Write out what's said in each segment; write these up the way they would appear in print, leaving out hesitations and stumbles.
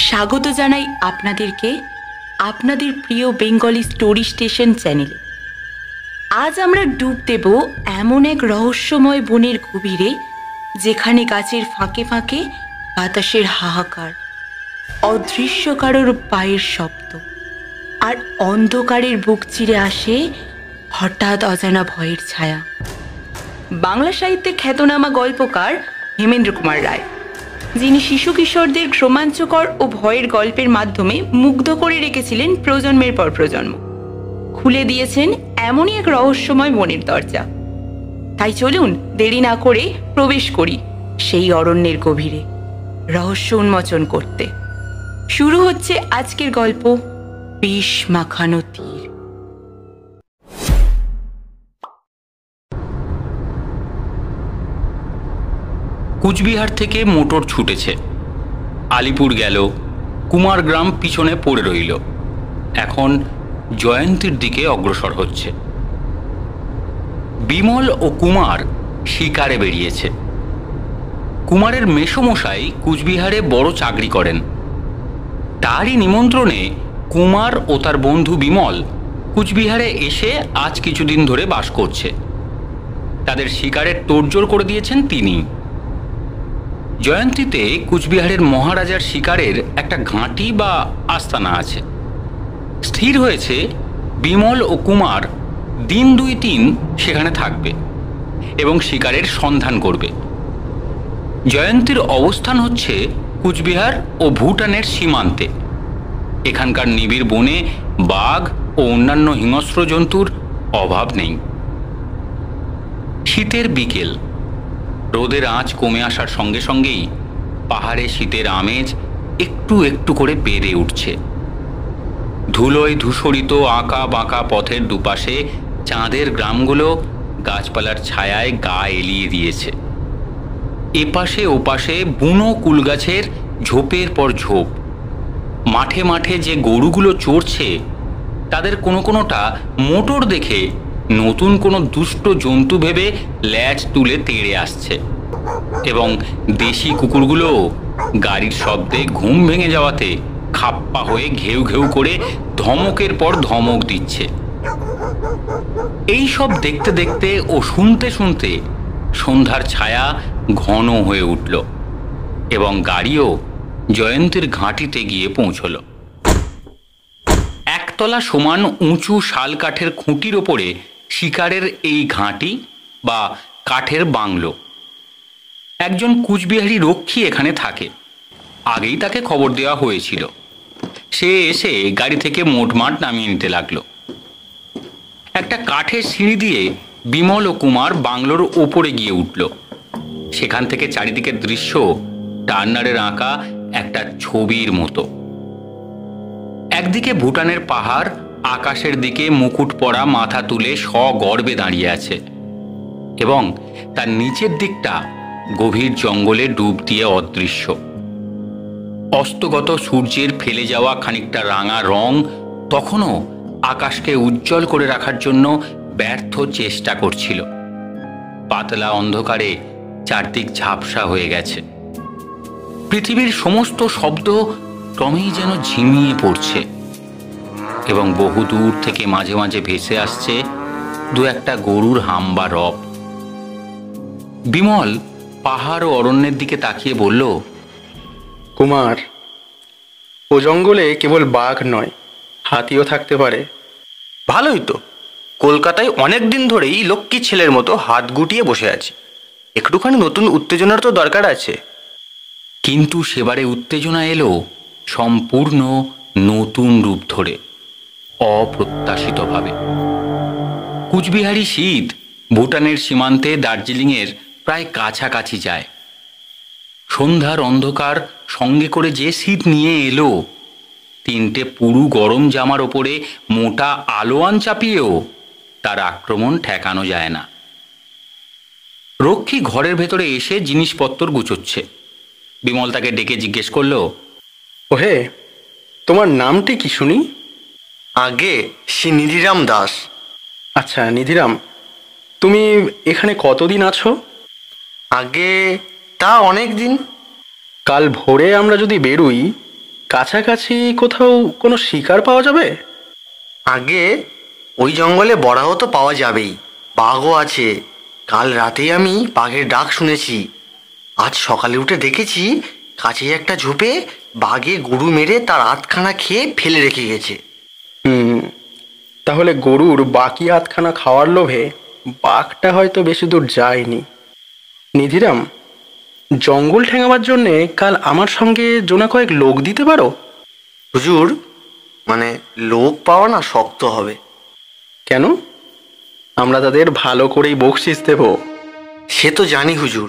স্বাগত জানাই আপনাদেরকে আপনাদের প্রিয় বেঙ্গলি স্টোরি স্টেশন চ্যানেলে। আজ আমরা ডুব দেব এমন এক রহস্যময় বনের গভীরে, যেখানে গাছের ফাঁকে ফাঁকে বাতাসের হাহাকার, অদৃশ্য কারোর পায়ের শব্দ, আর অন্ধকারের বুক চিরে আসে হঠাৎ অজানা ভয়ের ছায়া। বাংলা সাহিত্যে খ্যাতনামা গল্পকার হেমেন্দ্র কুমার রায়, যিনি শিশু কিশোরদের রোমাঞ্চকর ও ভয়ের গল্পের মাধ্যমে মুগ্ধ করে রেখেছিলেন প্রজন্মের পর প্রজন্ম, খুলে দিয়েছেন এমনই এক রহস্যময় বনের দরজা। তাই চলুন দেরি না করে প্রবেশ করি সেই অরণ্যের গভীরে রহস্য উন্মোচন করতে। শুরু হচ্ছে আজকের গল্প, বিষ মাখানো তীর। কুচবিহার থেকে মোটর ছুটেছে, আলিপুর গেল, কুমারগ্রাম পিছনে পড়ে রইল। এখন জয়ন্তীর দিকে অগ্রসর হচ্ছে। বিমল ও কুমার শিকারে বেরিয়েছে। কুমারের মেসোমশাই কুচবিহারে বড় চাকরি করেন। তারই নিমন্ত্রণে কুমার ও তার বন্ধু বিমল কুচবিহারে এসে আজ কিছুদিন ধরে বাস করছে। তাদের শিকারের তোড়জোড় করে দিয়েছেন তিনি। জয়ন্তীতে কুচবিহারের মহারাজার শিকারের একটা ঘাঁটি বা আস্তানা আছে। স্থির হয়েছে বিমল ও কুমার দিন 2-3 সেখানে থাকবে এবং শিকারের সন্ধান করবে। জয়ন্তীর অবস্থান হচ্ছে কুচবিহার ও ভুটানের সীমান্তে। এখানকার নিবিড় বনে বাঘ ও অন্যান্য হিংস্র জন্তুর অভাব নেই। শীতের বিকেল, রোদের আঁচ কমে আসার সঙ্গে সঙ্গেই পাহাড়ে শীতের আমেজ একটু একটু করে বেড়ে উঠছে। ধুলোয় ধূসরিত আঁকা বাঁকা পথের দুপাশে চাঁদের গ্রামগুলো গাছপালার ছায়ায় গা এলিয়ে দিয়েছে। এপাশে ওপাশে বুনো কুলগাছের ঝোপের পর ঝোপ। মাঠে মাঠে যে গরুগুলো চড়ছে তাদের কোনো কোনোটা মোটর দেখে নতুন কোনো দুষ্ট জন্তু ভেবে ল্যাজ তুলে তেড়ে আসছে, এবং দেশি কুকুরগুলো গাড়ির শব্দে ঘুম ভেঙে যাওয়াতে খাপ্পা হয়ে ঘেউ ঘেউ করে ধমকের পর ধমক দিচ্ছে। এই সব দেখতে দেখতে ও শুনতে শুনতে সন্ধ্যার ছায়া ঘন হয়ে উঠল এবং গাড়িও জয়ন্তীর ঘাঁটিতে গিয়ে পৌঁছল। একতলা সমান উঁচু শাল কাঠের খুঁটির ওপরে শিকারের এই ঘাঁটি বা কাঠের বাংলো। একজন কুচবিহারি রক্ষী এখানে থাকে। আগেই তাকে খবর দেওয়া হয়েছিল। সে এসে গাড়ি থেকে মোটমাট নামিয়ে নিতে লাগলো। একটা কাঠের সিঁড়ি দিয়ে বিমল ও কুমার বাংলোর ওপরে গিয়ে উঠল। সেখান থেকে চারিদিকের দৃশ্য টার্নারের আঁকা একটা ছবির মতো। একদিকে ভুটানের পাহাড় আকাশের দিকে মুকুট পরা মাথা তুলে সগর্বে দাঁড়িয়ে আছে, এবং তার নিচের দিকটা গভীর জঙ্গলে ডুব দিয়ে অদৃশ্য। অস্তগত সূর্যের ফেলে যাওয়া খানিকটা রাঙা রং তখনও আকাশকে উজ্জ্বল করে রাখার জন্য ব্যর্থ চেষ্টা করছিল। পাতলা অন্ধকারে চারদিক ঝাপসা হয়ে গেছে। পৃথিবীর সমস্ত শব্দ ক্রমেই যেন ঝিমিয়ে পড়ছে, এবং বহু দূর থেকে মাঝে মাঝে ভেসে আসছে 2-1টা গরুর হাম বা রব। বিমল পাহাড় ও অরণ্যের দিকে তাকিয়ে বলল, কুমার, ও জঙ্গলে কেবল বাঘ নয়, হাতিও থাকতে পারে। ভালোই তো। কলকাতায় অনেক দিন ধরেই লক্ষ্মী ছেলের মতো হাত গুটিয়ে বসে আছি। একটুখানি নতুন উত্তেজনার তো দরকার আছে। কিন্তু সেবারে উত্তেজনা এলো সম্পূর্ণ নতুন রূপ ধরে, অপ্রত্যাশিতভাবে। কুচবিহারি শীত ভুটানের সীমান্তে দার্জিলিংয়ের প্রায় কাছাকাছি যায়। সন্ধ্যার অন্ধকার সঙ্গে করে যে শীত নিয়ে এলো, 3টে পুরু গরম জামার ওপরে মোটা আলোয়ান চাপিয়েও তার আক্রমণ ঠেকানো যায় না। রক্ষী ঘরের ভেতরে এসে জিনিসপত্র গুছোচ্ছে। বিমল তাকে ডেকে জিজ্ঞেস করল, ওহে, তোমার নামটি কি শুনি? আগে শ্রী নিধিরাম দাস। আচ্ছা নিধিরাম, তুমি এখানে কতদিন আছো? আগে তা অনেক দিন। কাল ভোরে আমরা যদি বেরোই কাছাকাছি কোথাও কোনো শিকার পাওয়া যাবে? আগে ওই জঙ্গলে বরাহ তো পাওয়া যাবেই, বাঘও আছে। কাল রাতেই আমি বাঘের ডাক শুনেছি। আজ সকালে উঠে দেখেছি কাছেই একটা ঝোপে বাঘে গরু মেরে তার আধখানা খেয়ে ফেলে রেখে গেছে। তাহলে গরুর বাকি আধখানা খাওয়ার লোভে বাঘটা হয়তো বেশি দূর যায়নি। নিধিরাম, জঙ্গল ঠেঙাবার জন্যে কাল আমার সঙ্গে জোনা কয়েক লোক দিতে পারো? হুজুর, মানে লোক পাওয়া না শক্ত হবে। কেন? আমরা তাদের ভালো করেই বকশিস দেব। সে তো জানি হুজুর,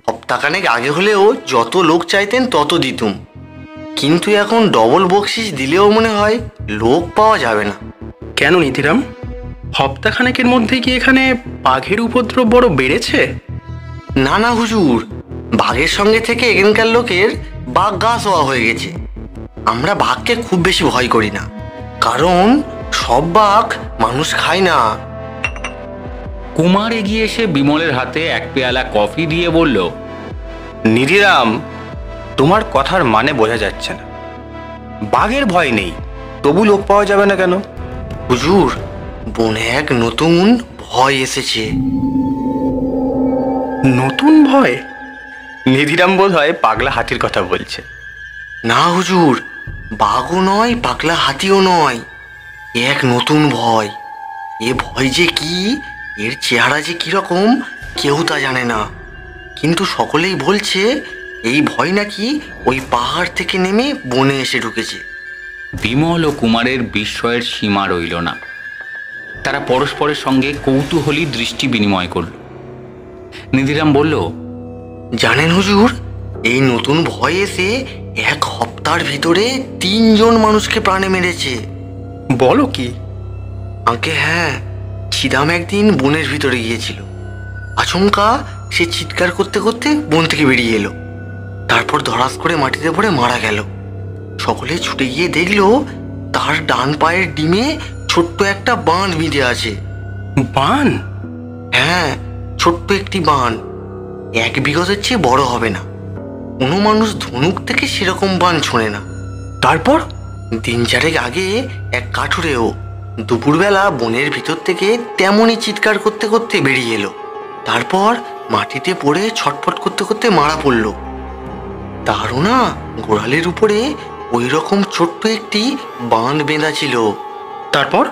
সপ্তাহখানেক আগে হলেও যত লোক চাইতেন তত দিতুম, কিন্তু এখন ডবল বকশিস দিলেও মনে হয় লোক পাওয়া যাবে না। কেন নিধিরাম, সপ্তাহখানেকের মধ্যে কি এখানে বাঘের উপদ্রব বড় বেড়েছে? না না হুজুর, বাঘের সঙ্গে থেকে এখানকার লোকের বাঘ গা শোয়া হয়ে গেছে। আমরা বাঘকে খুব বেশি ভয় করি না, কারণ সব বাঘ মানুষ খায় না। কুমার এগিয়ে এসে বিমলের হাতে এক পেয়ালা কফি দিয়ে বলল, নিধিরাম, তোমার কথার মানে বোঝা যাচ্ছে না। বাঘের ভয় নেই, তবু লোক পাওয়া যাবে না কেন? হুজুর, বনে এক নতুন ভয় এসেছে। নতুন ভয়? নিধিরাম বোধ হয় পাগলা হাতির কথা বলছে। না হুজুর, বাঘও নয়, পাগলা হাতিও নয়, এক নতুন ভয়। এ ভয় যে কি, এর চেহারা যে কিরকম কেউ তা জানে না, কিন্তু সকলেই বলছে এই ভয় নাকি ওই পাহাড় থেকে নেমে বনে এসে ঢুকেছে। বিমল ও কুমারের বিস্ময়ের সীমা রইল না। তারা পরস্পরের সঙ্গে কৌতূহলী দৃষ্টি বিনিময় করল। নিধিরাম বলল, জানেন হুজুর, এই নতুন ভয় এসে এক সপ্তাহের ভিতরে 3 জন মানুষকে প্রাণে মেরেছে। বলো কি? আগে হ্যাঁ, ছিদাম একদিন বনের ভিতরে গিয়েছিল। আচমকা সে চিৎকার করতে করতে বন থেকে বেরিয়ে এলো, তারপর ধরাস করে মাটিতে পড়ে মারা গেল। সকলে ছুটে গিয়ে দেখলো তার ডান পায়ের ডিমে ছোট্ট একটা বান বিঁধে আছে। বান? হ্যাঁ, ছোট্ট একটি বান, 1 বিঘতের চেয়ে বড় হবে না। কোনো মানুষ ধনুক থেকে সেরকম বান ছোঁড়ে না। তারপর 3 4 আগে এক কাঠুরেও দুপুরবেলা বনের ভিতর থেকে তেমনই চিৎকার করতে করতে বেরিয়ে এলো, তারপর মাটিতে পড়ে ছটফট করতে করতে মারা পড়ল। তারও না গোড়ালির উপরে ওই রকম ছোট্ট একটি বান বেঁধা ছিল। তারপর?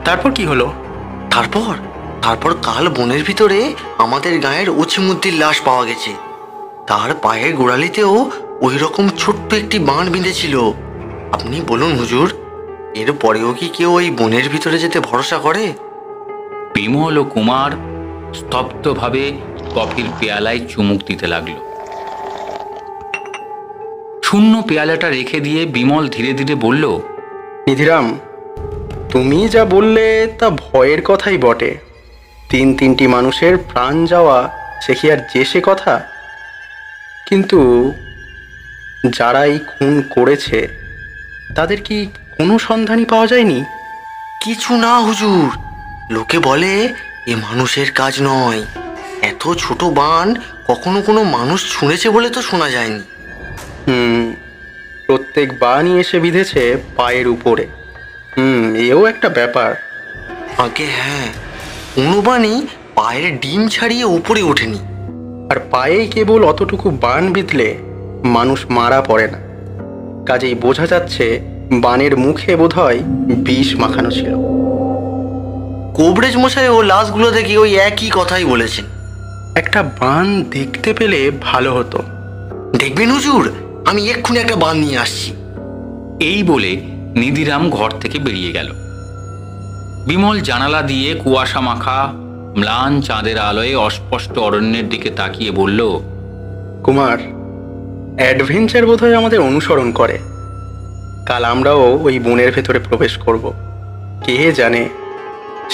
তারপর কি হলো? তারপর কাল বনের ভিতরে আমাদের গায়ের ওছিমুদ্দির লাশ পাওয়া গেছে। তার পায়ের গোড়ালিতেও ওই রকম ছোট্ট একটি বান বিঁধেছিল। আপনি বলুন হুজুর, এর পরেও কি কেউ ওই বনের ভিতরে যেতে ভরসা করে? বিমল ও কুমার স্তব্ধভাবে কফির পেয়ালায় চুমুক দিতে লাগল। শূন্য পেয়ালাটা রেখে দিয়ে বিমল ধীরে ধীরে বলল, নিধিরাম, তুমি যা বললে তা ভয়ের কথাই বটে। 3টি মানুষের প্রাণ যাওয়া সে কি আর যে সে কথা? কিন্তু যারা এই খুন করেছে তাদের কি কোনো সন্ধানই পাওয়া যায়নি? কিছু না হুজুর, লোকে বলে এ মানুষের কাজ নয়। এত ছোট বান কখনো কোনো মানুষ ছুঁড়েছে বলে তো শোনা যায়নি। প্রত্যেক বানই এসে বিঁধেছে পায়ের উপরে। এও একটা ব্যাপার। আগে হ্যাঁ, কোনো বানই পায়ের ডিম ছাড়িয়ে উপরে ওঠেনি। আর পায়েই কেবল অতটুকু বান বিঁধলে মানুষ মারা পড়ে না। কাজেই বোঝা যাচ্ছে বানের মুখে বোধহয় বিষ মাখানো ছিল। কোবরেজ মশাই ও লাশগুলো দেখি ওই একই কথাই বলেছেন। একটা বান দেখতে পেলে ভালো হতো। দেখবেন হুজুর, আমি এক্ষুনি একটা বান নিয়ে আসছি। এই বলে নিধিরাম ঘর থেকে বেরিয়ে গেল। বিমল জানালা দিয়ে কুয়াশা মাখা ম্লান চাঁদের আলোয় অস্পষ্ট অরণ্যের দিকে তাকিয়ে বলল, কুমার, অ্যাডভেঞ্চার বোধহয় আমাদের অনুসরণ করে। কাল আমরাও ওই বনের ভেতরে প্রবেশ করব। কে জানে,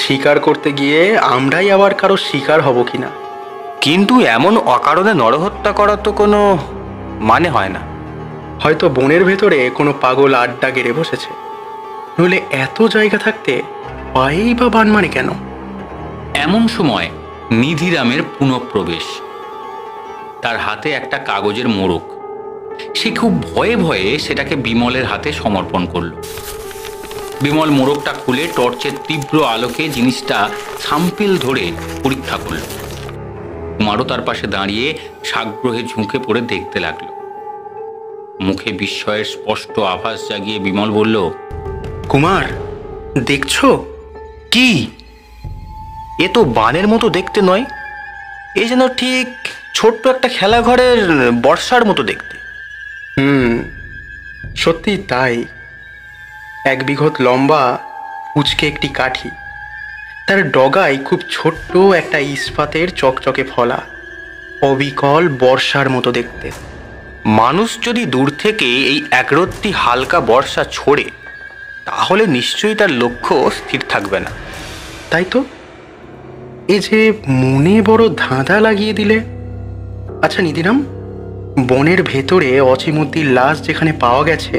শিকার করতে গিয়ে আমরাই আবার কারো শিকার হব কিনা। কিন্তু এমন অকারণে নরহত্যা করার তো কোনো মানে হয় না। হয়তো বনের ভেতরে কোনো পাগল আড্ডা গেড়ে বসেছে, নইলে এত জায়গা থাকতে পায়েই বা বান মারে কেন? এমন সময় নিধিরামের পুনঃপ্রবেশ। তার হাতে একটা কাগজের মোড়ক। সে খুব ভয়ে ভয়ে সেটাকে বিমলের হাতে সমর্পণ করল। বিমল মোড়কটা খুলে টর্চের তীব্র আলোকে জিনিসটা সাম্পেল ধরে পরীক্ষা করল। কুমারও তার পাশে দাঁড়িয়ে সাগ্রহে ঝুঁকে পড়ে দেখতে লাগলো। মুখে বিস্ময়ের স্পষ্ট আভাস জাগিয়ে বিমল বলল, কুমার, দেখছো কি? এ তো বানের মতো দেখতে নয়, এ যেন ঠিক ছোট্ট একটা খেলাঘরের বর্ষার মতো দেখতে। সত্যি তাই। 1 বিঘত লম্বা উঁচকে একটি কাঠি, তার ডগায় খুব ছোট্ট একটা ইস্পাতের চকচকে ফলা, অবিকল বর্ষার মতো দেখতে। মানুষ যদি দূর থেকে এই একরত্তি হালকা বর্ষা ছোড়ে, তাহলে নিশ্চয়ই তার লক্ষ্য স্থির থাকবে না। তাই তো, এ যে মনে বড় ধাঁধা লাগিয়ে দিলে। আচ্ছা নিধিরাম, বনের ভেতরে অচিমুদ্দির লাশ যেখানে পাওয়া গেছে,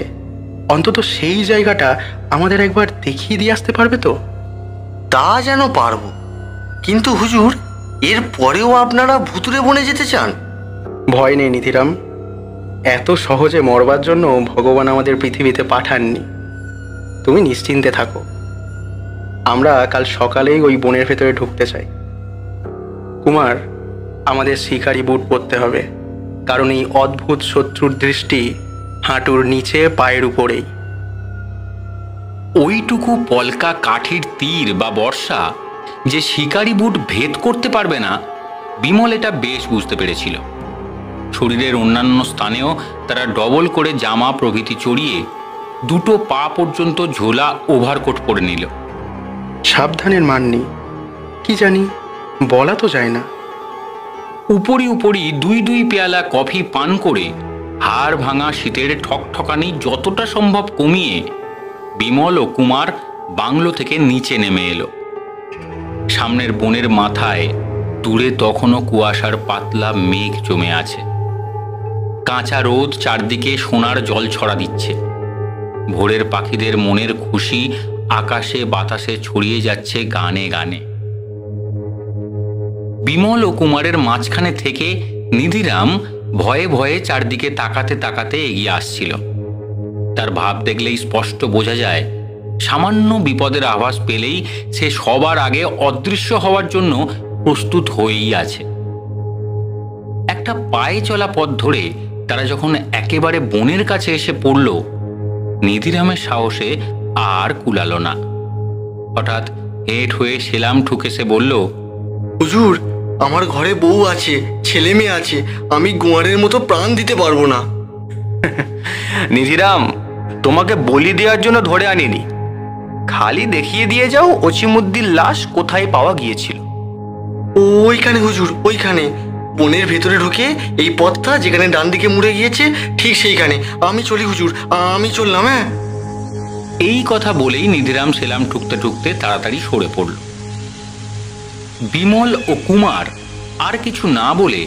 অন্তত সেই জায়গাটা আমাদের একবার দেখিয়ে দিয়ে আসতে পারবে তো? তা যেন পারবো, কিন্তু হুজুর, এর পরেও আপনারা ভুতুরে বনে যেতে চান? ভয় নেই নিধিরাম, এত সহজে মরবার জন্য ভগবান আমাদের পৃথিবীতে পাঠাননি। তুমি নিশ্চিন্তে থাকো, আমরা কাল সকালেই ওই বনের ভেতরে ঢুকতে চাই। কুমার, আমাদের শিকারি বুট পরতে হবে, কারণ এই অদ্ভুত শত্রুর দৃষ্টি হাঁটুর নিচে পায়ের উপরেই। ওইটুকু পলকা কাঠির তীর বা বর্ষা যে শিকারি বুট ভেদ করতে পারবে না, বিমল এটা বেশ বুঝতে পেরেছিল। শরীরের অন্যান্য স্থানেও তারা ডবল করে জামা প্রভৃতি চড়িয়ে 2 পা পর্যন্ত ঝোলা ওভারকোট পরে নিল। সাবধানের মান নেই, কি জানি, বলা তো যায় না। উপরি 2 পেয়ালা কফি পান করে হাড় ভাঙা শীতের ঠকঠকানি যতটা সম্ভব কমিয়ে বিমল ও কুমার বাংলো থেকে নিচে নেমে এলো। সামনের বনের মাথায় দূরে তখনও কুয়াশার পাতলা মেঘ জমে আছে। কাঁচা রোদ চারদিকে সোনার জল ছড়া দিচ্ছে। ভোরের পাখিদের মনের খুশি আকাশে বাতাসে ছড়িয়ে যাচ্ছে গানে গানে। বিমল ও কুমারের মাঝখানে থেকে নিধিরাম ভয়ে ভয়ে চারদিকে তাকাতে তাকাতে এগিয়ে আসছিল। তার ভাব দেখলেই স্পষ্ট বোঝা যায়, সামান্য বিপদের আভাস পেলেই সে সবার আগে অদৃশ্য হওয়ার জন্য প্রস্তুত হয়েই আছে। একটা পায়ে চলা পথ ধরে তারা যখন একেবারে বনের কাছে এসে পড়ল, নিধিরামের সাহসে আর কুলালো না। হঠাৎ হেঁট হয়ে সেলাম ঠুকে সে বলল, হুজুর, আমার ঘরে বউ আছে, ছেলে মেয়ে আছে, আমি গোয়ারের মতো প্রাণ দিতে পারবো না। নিধিরাম, তোমাকে বলি দেওয়ার জন্য ধরে আনিনি, খালি দেখিয়ে দিয়ে যাও অচিমুদ্দির লাশ কোথায় পাওয়া গিয়েছিল। ওইখানে হুজুর, ওইখানে বনের ভেতরে ঢুকে এই পথটা যেখানে ডান দিকে মুড়ে গিয়েছে, ঠিক সেইখানে। আমি চলি হুজুর, আমি চললাম। হ্যাঁ। এই কথা বলেই নিধিরাম সেলাম ঠুকতে ঠুকতে তাড়াতাড়ি সরে পড়ল। বিমল ও কুমার আর কিছু না বলে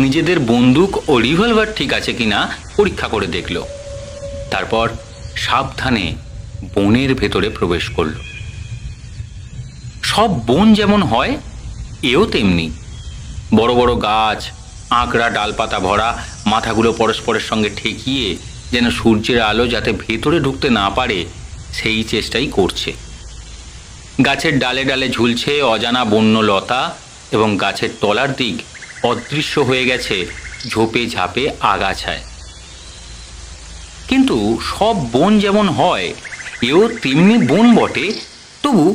নিজেদের বন্দুক ও রিভলভার ঠিক আছে কিনা পরীক্ষা করে দেখল। তারপর সাবধানে বনের ভেতরে প্রবেশ করল। সব বন যেমন হয়, এও তেমনি। বড় বড় গাছ, আঁকড়া ডালপাতা ভরা, মাথাগুলো পরস্পরের সঙ্গে ঠেকিয়ে যেন সূর্যের আলো যাতে ভেতরে ঢুকতে না পারে সেই চেষ্টাই করছে। গাছের ডালে ডালে ঝুলছে অজানা বন্যলতা এবং গাছের তলার দিক অদৃশ্য হয়ে গেছে ঝোপে ঝাপে আগাছায়। কিন্তু সব বন যেমন হয়, এও তেমনি বন বটে, তবু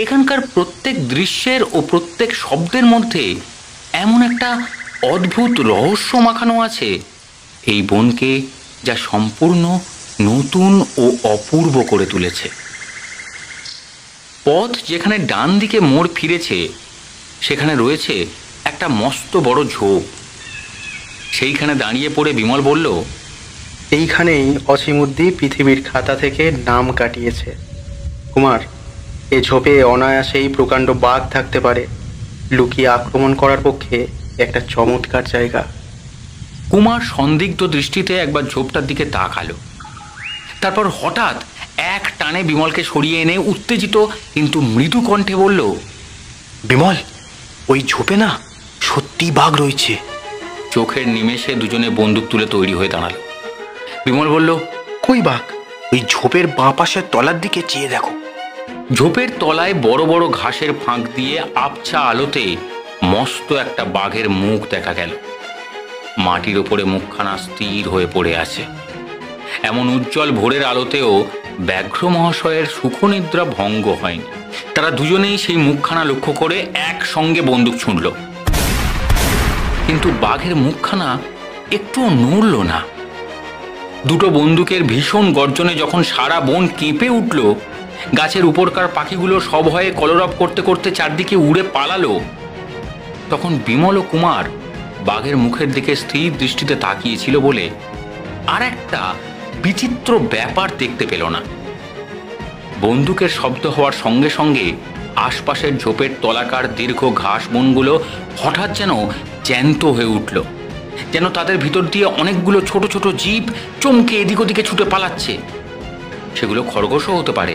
এখানকার প্রত্যেক দৃশ্যের ও প্রত্যেক শব্দের মধ্যে এমন একটা অদ্ভুত রহস্য মাখানো আছে এই বনকে, যা সম্পূর্ণ নতুন ও অপূর্ব করে তুলেছে। পথ যেখানে ডান দিকে মোড় ফিরেছে, সেখানে রয়েছে একটা মস্ত বড় ঝোপ। সেইখানে দাঁড়িয়ে পড়ে বিমল বলল, এইখানেই অসীমুদ্দি পৃথিবীর খাতা থেকে নাম কাটিয়েছে। কুমার, এ ঝোপে অনায়াসেই প্রকাণ্ড বাঘ থাকতে পারে। লুকিয়ে আক্রমণ করার পক্ষে একটা চমৎকার জায়গা। কুমার সন্দিগ্ধ দৃষ্টিতে একবার ঝোপটার দিকে তাকালো। তারপর হঠাৎ এক টানে বিমলকে সরিয়ে এনে উত্তেজিত কিন্তু মৃদু কণ্ঠে বলল, বিমল, ওই ঝোপে না সত্যি বাঘ রয়েছে। চোখের নিমেষে দুজনে বন্দুক তুলে তৈরি হয়ে দাঁড়ালো। বিমল বলল, কই বাঘ? ওই ঝোপের বাঁ পাশের তলার দিকে চেয়ে দেখো। ঝোপের তলায় বড় বড় ঘাসের ফাঁক দিয়ে আবছা আলোতে মস্ত একটা বাঘের মুখ দেখা গেল। মাটির ওপরে মুখখানা স্থির হয়ে পড়ে আছে। এমন উজ্জ্বল ভোরের আলোতেও ব্যাঘ্র মহাশয়ের সুখনিদ্রা ভঙ্গ হয়নি। তারা দুজনেই সেই মুখখানা লক্ষ্য করে একসঙ্গে বন্দুক ছুঁড়ল, কিন্তু বাঘের মুখখানা একটুও নড়ল না। দুটো বন্দুকের ভীষণ গর্জনে যখন সারা বন কেঁপে উঠল, গাছের উপরকার পাখিগুলো সভয়ে কলরব করতে করতে চারদিকে উড়ে পালালো, তখন বিমল ও কুমার বাঘের মুখের দিকে স্থির দৃষ্টিতে তাকিয়েছিল বলে আর একটা বিচিত্র ব্যাপার দেখতে পেল না। বন্দুকের শব্দ হওয়ার সঙ্গে সঙ্গে আশপাশের ঝোপের তলাকার দীর্ঘ ঘাস বনগুলো হঠাৎ যেন জ্যান্ত হয়ে উঠল, যেন তাদের ভিতর দিয়ে অনেকগুলো ছোট ছোট জীব চমকে এদিক ওদিকে ছুটে পালাচ্ছে। সেগুলো খরগোশও হতে পারে,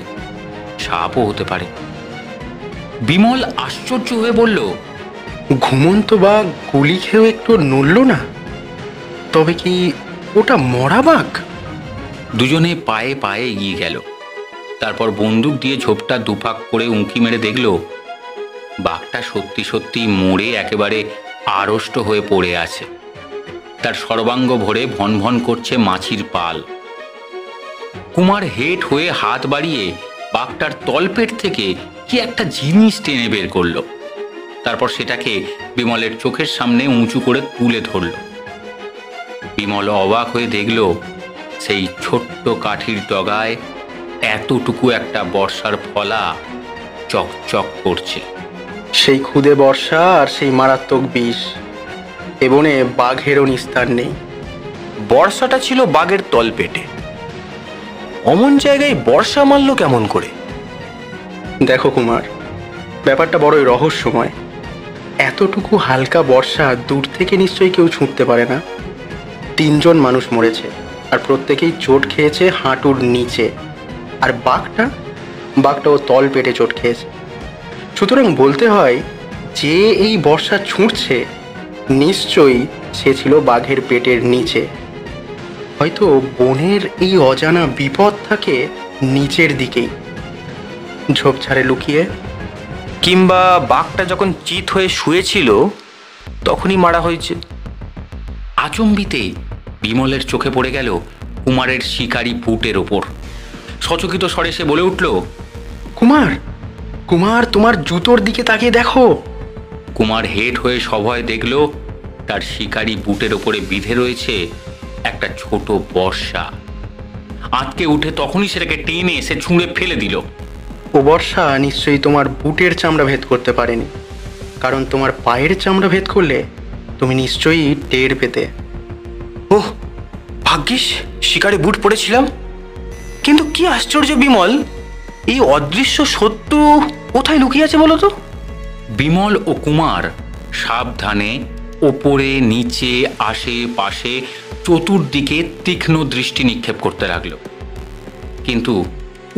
সাপও হতে পারে। বিমল আশ্চর্য হয়ে বলল, ঘুমন্ত বাঘ গুলি খেয়েও একটু নড়ল না? তবে কি ওটা মরা বাঘ? দুজনে পায়ে পায়ে এগিয়ে গেল। তারপর বন্দুক দিয়ে ঝোপটা দুফাক করে উঁকি মেরে দেখল বাঘটা সত্যি সত্যি মরে একেবারে আড়ষ্ট হয়ে পড়ে আছে। তার সর্বাঙ্গ ভরে ভন ভন করছে মাছির পাল। কুমার হেট হয়ে হাত বাড়িয়ে বাঘটার তলপেট থেকে কি একটা জিনিস টেনে বের করলো। তারপর সেটাকে বিমলের চোখের সামনে উঁচু করে তুলে ধরল। বিমল অবাক হয়ে দেখল সেই ছোট্ট কাঠির ডগায় এতটুকু একটা বর্ষার ফলা চকচক করছে। সেই খুদে বর্ষা আর সেই মারাত্মক বিষ, এ বনে বাঘেরও নিস্তার নেই। বর্ষাটা ছিল বাঘের তলপেটে, অমন জায়গায় বর্ষা মারল কেমন করে? দেখো কুমার, ব্যাপারটা বড়ই রহস্যময়। এতটুকু হালকা বর্ষা দূর থেকে নিশ্চয়ই কেউ ছুঁড়তে পারে না। 3 জন মানুষ মরেছে, আর প্রত্যেকেই চোট খেয়েছে হাঁটুর নিচে। আর বাঘটাও তল পেটে চোট খেয়েছে। সুতরাং বলতে হয় যে এই বর্ষা ছুঁড়ছে নিশ্চয়ই সে ছিল বাঘের পেটের নিচে। হয়তো বনের এই অজানা বিপদ থাকে নিচের দিকেই, ঝোপঝাড়ে লুকিয়ে। কিংবা বাঘটা যখন চিত হয়ে শুয়েছিল তখনই মারা হয়েছে। আচম্বিতে বিমলের চোখে পড়ে গেল কুমারের শিকারি বুটের ওপর। সচকিত স্বরে সে বলে উঠল, কুমার, তোমার জুতোর দিকে তাকিয়ে দেখো। কুমার হেট হয়ে সভয়ে দেখল তার শিকারি বুটের ওপরে বিঁধে রয়েছে একটা ছোট বর্ষা। আঁতকে উঠে তখনই সেটাকে টেনে এসে ছুঁড়ে ফেলে দিল। ও বর্ষা নিশ্চয়ই তোমার বুটের চামড়া ভেদ করতে পারেনি, কারণ তোমার পায়ের চামড়া ভেদ করলে তুমি নিশ্চয়ই টের পেতে। ওহ, ভাগ্যিস শিকারে বুট পরেছিলাম। কিন্তু কি আশ্চর্য বিমল, এই অদৃশ্য শত্রু কোথায় লুকিয়ে আছে বলো তো? বিমল ও কুমার সাবধানে ওপরে নিচে আশেপাশে চতুর্দিকে তীক্ষ্ণ দৃষ্টি নিক্ষেপ করতে লাগল। কিন্তু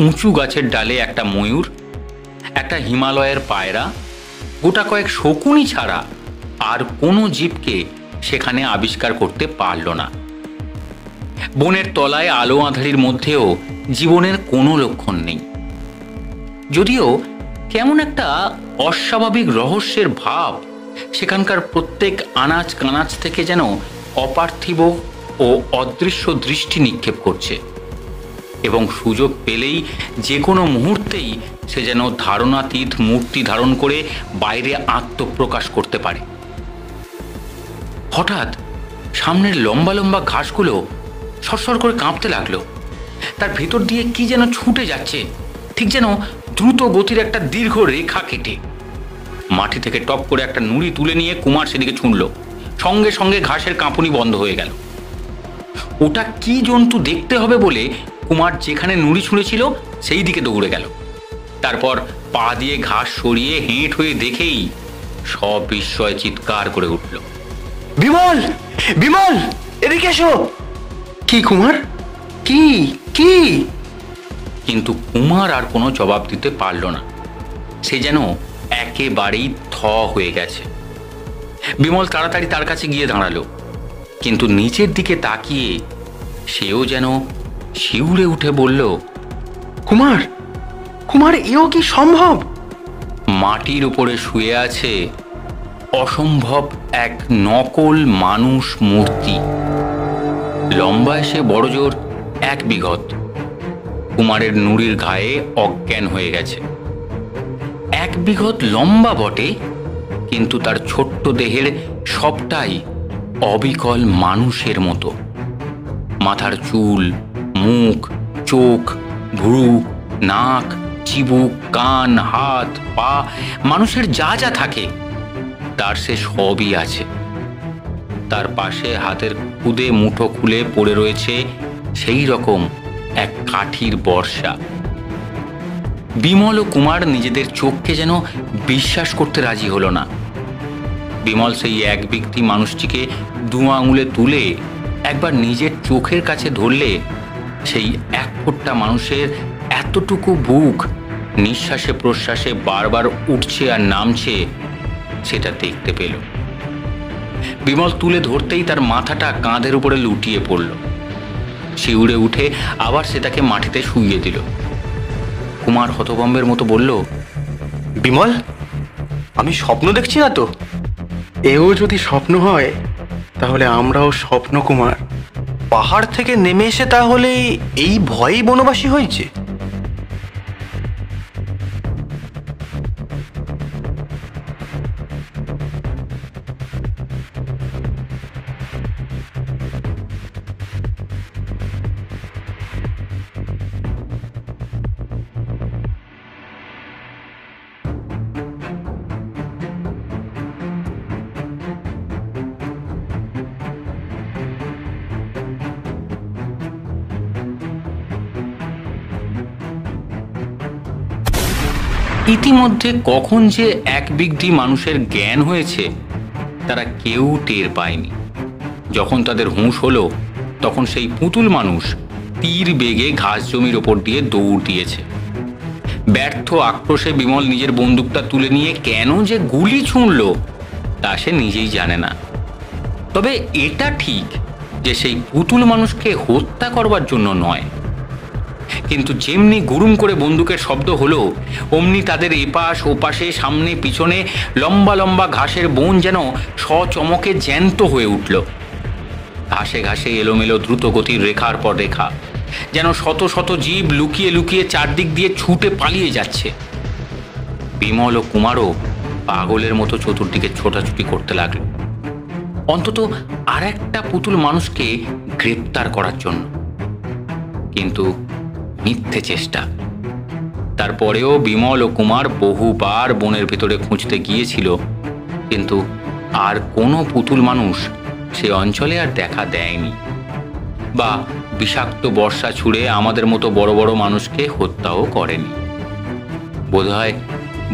উঁচু গাছের ডালে একটা ময়ূর, একটা হিমালয়ের পায়রা, গোটা কয়েক শকুনি ছাড়া আর কোনো জীবকে সেখানে আবিষ্কার করতে পারল না। বনের তলায় আলো আঁধারির মধ্যেও জীবনের কোনো লক্ষণ নেই। যদিও কেমন একটা অস্বাভাবিক রহস্যের ভাব সেখানকার প্রত্যেক আনাচ কানাচ থেকে যেন অপার্থিব ও অদৃশ্য দৃষ্টি নিক্ষেপ করছে, এবং সুযোগ পেলেই যে কোনো মুহূর্তেই সে যেন ধারণাতীত মূর্তি ধারণ করে বাইরে আত্মপ্রকাশ করতে পারে। হঠাৎ সামনের লম্বা লম্বা ঘাসগুলো সরসর করে কাঁপতে লাগলো। তার ভেতর দিয়ে কি যেন ছুটে যাচ্ছে, ঠিক যেন দ্রুত গতির একটা দীর্ঘ রেখা কেটে। মাটি থেকে টপ করে একটা নুড়ি তুলে নিয়ে কুমার সেদিকে ছুঁড়ল। সঙ্গে সঙ্গে ঘাসের কাঁপুনি বন্ধ হয়ে গেল। ওটা কি জন্তু দেখতে হবে বলে কুমার যেখানে নুড়ি ছুঁড়েছিল সেই দিকে দৌড়ে গেল। তারপর পা দিয়ে ঘাস সরিয়ে হেঁট হয়ে দেখেই সব বিস্ময় চিৎকার করে উঠল, বিমল, বিমল, এদিকে এসো। কি কুমার, কি কি? কিন্তু কুমার আর কোনো জবাব দিতে পারল না। সে যেন একেবারেই থ হয়ে গেছে। বিমল তাড়াতাড়ি তার কাছে গিয়ে দাঁড়ালো, কিন্তু নিচের দিকে তাকিয়ে সেও যেন শিউরে উঠে বলল, কুমার, কুমার, এও কি সম্ভব? মাটির উপরে শুয়ে আছে অসম্ভব এক নকল মানুষ মূর্তি। লম্বায় সে বড়জোর 1 বিঘত। কুমারের নুড়ির ঘায়ে অজ্ঞান হয়ে গেছে। 1 বিঘত লম্বা বটে, কিন্তু তার ছোট্ট দেহের সবটাই অবিকল মানুষের মতো। মাথার চুল, মুখ, চোখ, ভ্রু, নাক, চিবুক, কান, হাত, পা, মানুষের যা যা থাকে তার সে সবই আছে। তার পাশে হাতের খুদে মুঠো খুলে পড়ে রয়েছে সেই রকম এক কাঠির বর্ষা। বিমল ও কুমার নিজেদের চোখকে যেন বিশ্বাস করতে রাজি হলো না। বিমল সেই এক ব্যক্তি মানুষটিকে 2 আঙুলে তুলে একবার নিজের চোখের কাছে ধরলে সেই 1 ফোঁটা মানুষের এতটুকু বুক নিঃশ্বাসে প্রশ্বাসে বারবার উঠছে আর নামছে সেটা দেখতে পেল। বিমল তুলে ধরতেই তার মাথাটা কাঁধের উপরে লুটিয়ে পড়ল। শিউরে উঠে আবার সেটাকে মাটিতে শুইয়ে দিল। কুমার হতভম্বের মতো বলল, বিমল, আমি স্বপ্ন দেখছি না তো? এও যদি স্বপ্ন হয় তাহলে আমরাও স্বপ্ন কুমার। পাহাড় থেকে নেমে এসে তাহলে এই ভয়েই বনবাসী হয়েছে? ইতিমধ্যে কখন যে 1 বিঘি মানুষের জ্ঞান হয়েছে তারা কেউ টের পায়নি। যখন তাদের হুঁশ হলো তখন সেই পুতুল মানুষ তীর বেগে ঘাস জমির ওপর দিয়ে দৌড় দিয়েছে। ব্যর্থ আক্রোশে বিমল নিজের বন্দুকটা তুলে নিয়ে কেন যে গুলি ছুঁড়ল তা সে নিজেই জানে না। তবে এটা ঠিক যে সেই পুতুল মানুষকে হত্যা করবার জন্য নয়। কিন্তু যেমনি গুরুম করে বন্দুকের শব্দ হলো অমনি তাদের এপাশ ওপাশে সামনে পিছনে লম্বা লম্বা ঘাসের বন যেন সচমকে জ্যান্ত হয়ে উঠল। ঘাসে ঘাসে এলোমেলো দ্রুত গতির রেখার পর রেখা, যেন শত শত জীব লুকিয়ে লুকিয়ে চারদিক দিয়ে ছুটে পালিয়ে যাচ্ছে। বিমল ও কুমারও পাগলের মতো চতুর্দিকে ছোটাছুটি করতে লাগলো, অন্তত আর একটা পুতুল মানুষকে গ্রেপ্তার করার জন্য। কিন্তু মিথ্যে চেষ্টা। তারপরেও বিমল ও কুমার বহুবার বনের ভেতরে খুঁজতে গিয়েছিল, কিন্তু আর কোনো পুতুল মানুষ সে অঞ্চলে আর দেখা দেয়নি, বা বিষাক্ত বর্ষা ছুঁড়ে আমাদের মতো বড় বড় মানুষকে হত্যাও করেনি। বোধহয়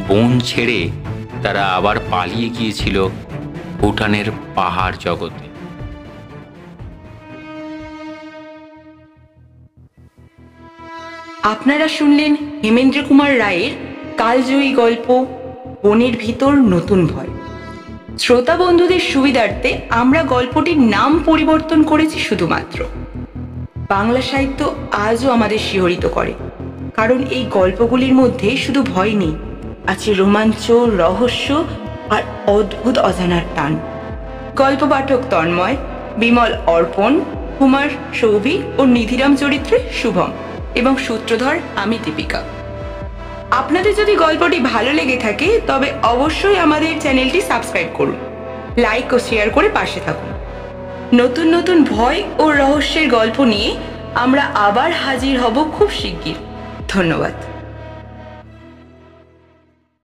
বন ছেড়ে তারা আবার পালিয়ে গিয়েছিল ভুটানের পাহাড় জগতে। আপনারা শুনলেন হেমেন্দ্র কুমার রায়ের কালজয়ী গল্প বনের ভিতর নতুন ভয়। শ্রোতা বন্ধুদের সুবিধার্থে আমরা গল্পটির নাম পরিবর্তন করেছি শুধুমাত্র। বাংলা সাহিত্য আজও আমাদের শিহরিত করে, কারণ এই গল্পগুলির মধ্যে শুধু ভয় নেই, আছে রোমাঞ্চ, রহস্য আর অদ্ভুত অজানার টান। গল্প পাঠক তন্ময়, বিমল অর্পণ, কুমার সৌভিক ও নিধিরাম চরিত্রে শুভম এবং সূত্রধর আমি দীপিকা। আপনাদের যদি গল্পটি ভালো লেগে থাকে তবে অবশ্যই আমাদের চ্যানেলটি সাবস্ক্রাইব করুন, লাইক ও শেয়ার করে পাশে থাকুন। নতুন নতুন ভয় ও রহস্যের গল্প নিয়ে আমরা আবার হাজির হব খুব শিগগির। ধন্যবাদ।